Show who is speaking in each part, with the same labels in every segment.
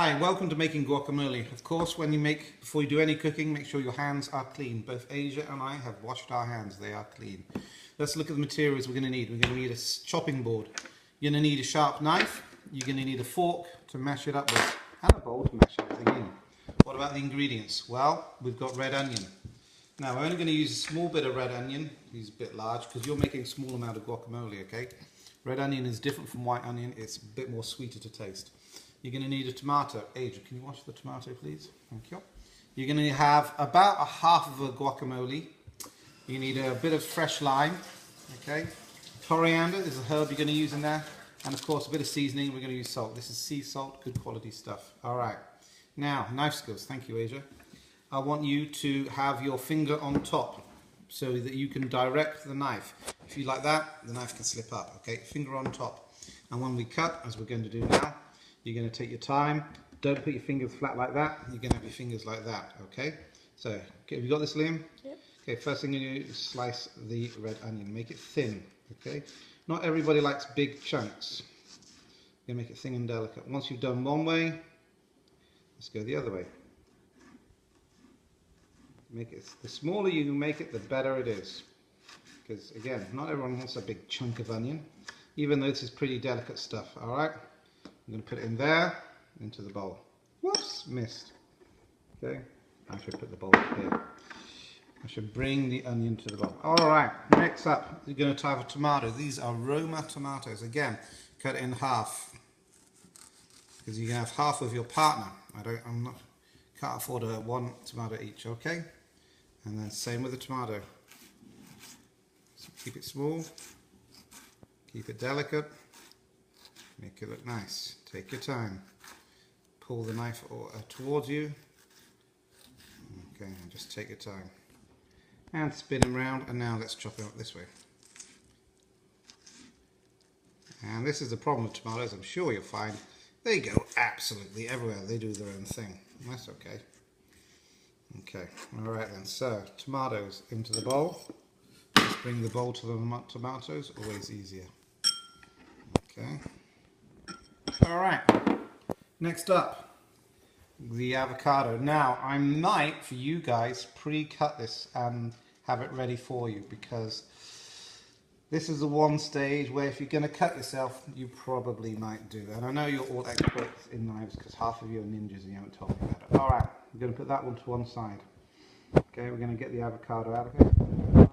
Speaker 1: Hi, welcome to making guacamole. Of course, before you do any cooking, make sure your hands are clean. Both Asia and I have washed our hands, they are clean. Let's look at the materials we're going to need. We're going to need a chopping board. You're going to need a sharp knife. You're going to need a fork to mash it up with, and a bowl to mash everything in. What about the ingredients? Well, we've got red onion. Now, we're only going to use a small bit of red onion. He's a bit large because you're making a small amount of guacamole, okay? Red onion is different from white onion. It's a bit more sweeter to taste. You're going to need a tomato. Adrian, can you wash the tomato, please? Thank you. You're going to have about a half of a guacamole. You need a bit of fresh lime, okay? Coriander is a herb you're going to use in there. And of course, a bit of seasoning. We're going to use salt. This is sea salt, good quality stuff. All right. Now, knife skills. Thank you, Asia. I want you to have your finger on top so that you can direct the knife. If you like that, the knife can slip up, okay? Finger on top. And when we cut, as we're going to do now, you're going to take your time. Don't put your fingers flat like that. You're going to have your fingers like that, okay? So, have you got this, Liam?
Speaker 2: Yep.
Speaker 1: Okay, first thing you do is slice the red onion. Make it thin, okay? Not everybody likes big chunks. You're going to make it thin and delicate. Once you've done one way, let's go the other way. Make it, the smaller you make it, the better it is. Because again, not everyone wants a big chunk of onion, even though this is pretty delicate stuff, alright? I'm going to put it in there, into the bowl. Whoops, missed. Okay, I should put the bowl here. I should bring the onion to the bowl. Alright, next up, you're going to have a tomato. These are Roma tomatoes. Again, cut it in half. Because you can have half with your partner. Can't afford one tomato each, okay? And then same with the tomato. So keep it small, keep it delicate, make it look nice. Take your time. Pull the knife towards you. Okay, and just take your time. And spin them around, and now let's chop it up this way. And this is the problem with tomatoes, I'm sure you'll find. They go absolutely everywhere. They do their own thing. That's okay. Okay, alright then. So, tomatoes into the bowl. Let's bring the bowl to the tomatoes. Always easier. Okay. Alright. Next up, the avocado. Now, I might, for you guys, pre-cut this and have it ready for you because this is the one stage where if you're going to cut yourself, you probably might do. And I know you're all experts in knives because half of you are ninjas and you haven't told me about it. Alright, I'm going to put that one to one side. Okay, we're going to get the avocado out of here. Okay,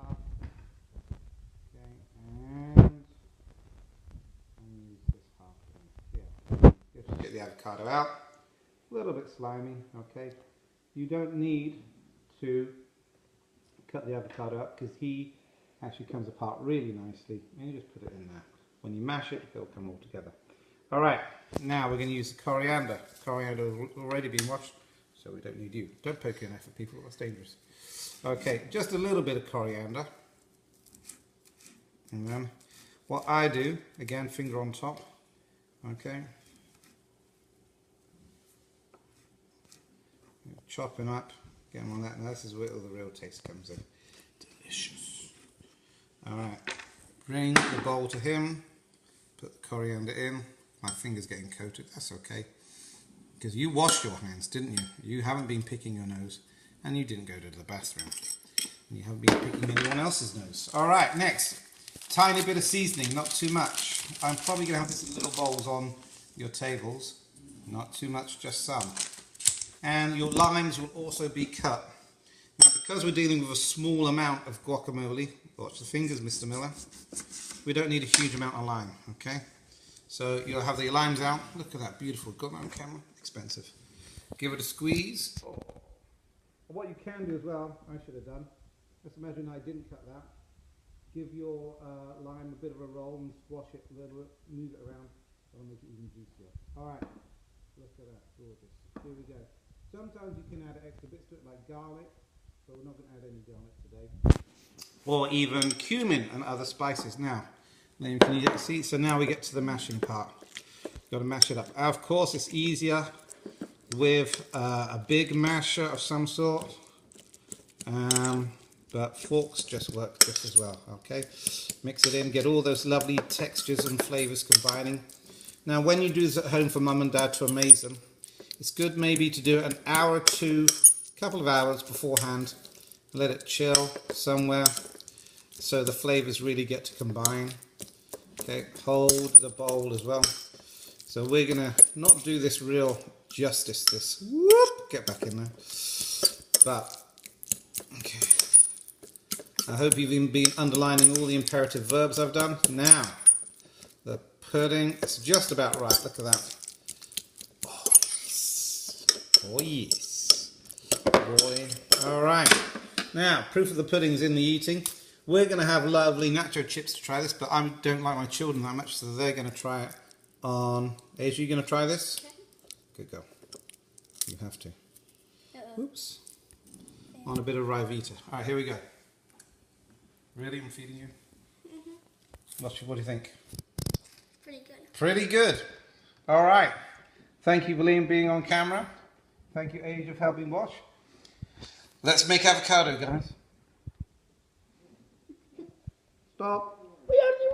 Speaker 1: and use this half thing. Yeah, just get the avocado out. A little bit slimy, okay. You don't need to cut the avocado up because he actually comes apart really nicely, and you just put it in there. When you mash it, it'll come all together. Alright, now we're going to use the coriander. Coriander has already been washed, so we don't need you. Don't poke your knife at people, that's dangerous. Okay, just a little bit of coriander. And then what I do, again, finger on top, okay. Chop him up, get him on that, and this is where all the real taste comes in. Delicious. Alright, bring the bowl to him, put the coriander in. My finger's getting coated, that's okay. Because you washed your hands, didn't you? You haven't been picking your nose, and you didn't go to the bathroom. And you haven't been picking anyone else's nose. Alright, next, tiny bit of seasoning, not too much. I'm probably going to have this in little bowls on your tables. Not too much, just some. And your limes will also be cut. Now, because we're dealing with a small amount of guacamole, watch the fingers, Mr. Miller, we don't need a huge amount of lime, okay? So you'll have the limes out. Look at that, beautiful. Got that on camera? Expensive. Give it a squeeze. Oh. What you can do as well, I should have done, let's imagine I didn't cut that. Give your lime a bit of a roll and squash it a little bit, move it around, that'll make it even juicier. Alright, look at that, gorgeous. Here we go. Sometimes you can add extra bits to it like garlic, but we're not going to add any garlic today. Or even cumin and other spices. Now, can you see? So now we get to the mashing part. You've got to mash it up. Of course, it's easier with a big masher of some sort, but forks just work just as well. Okay, mix it in, get all those lovely textures and flavors combining. Now, when you do this at home for mum and dad to amaze them, It's good maybe to do it an hour or two, couple of hours beforehand. Let it chill somewhere so the flavors really get to combine. Okay, hold the bowl as well. So we're gonna not do this real justice, this, whoop, get back in there. But, okay. I hope you've been underlining all the imperative verbs I've done. Now, the pudding, it's just about right, look at that. Oh yes, oh yes. Boy. All right, now proof of the pudding's in the eating. We're going to have lovely nacho chips to try this, but I don't like my children that much, so they're going to try it on... Asia, you going to try this?
Speaker 2: Okay.
Speaker 1: Good girl. You have to. Oops. On a bit of Rivita. All right, here we go. Ready? I'm feeding you. What do you think?
Speaker 2: Pretty good.
Speaker 1: Pretty good. All right. Thank you, Valine, being on camera. Thank you, Age, of helping watch. Let's make avocado, guys. Stop.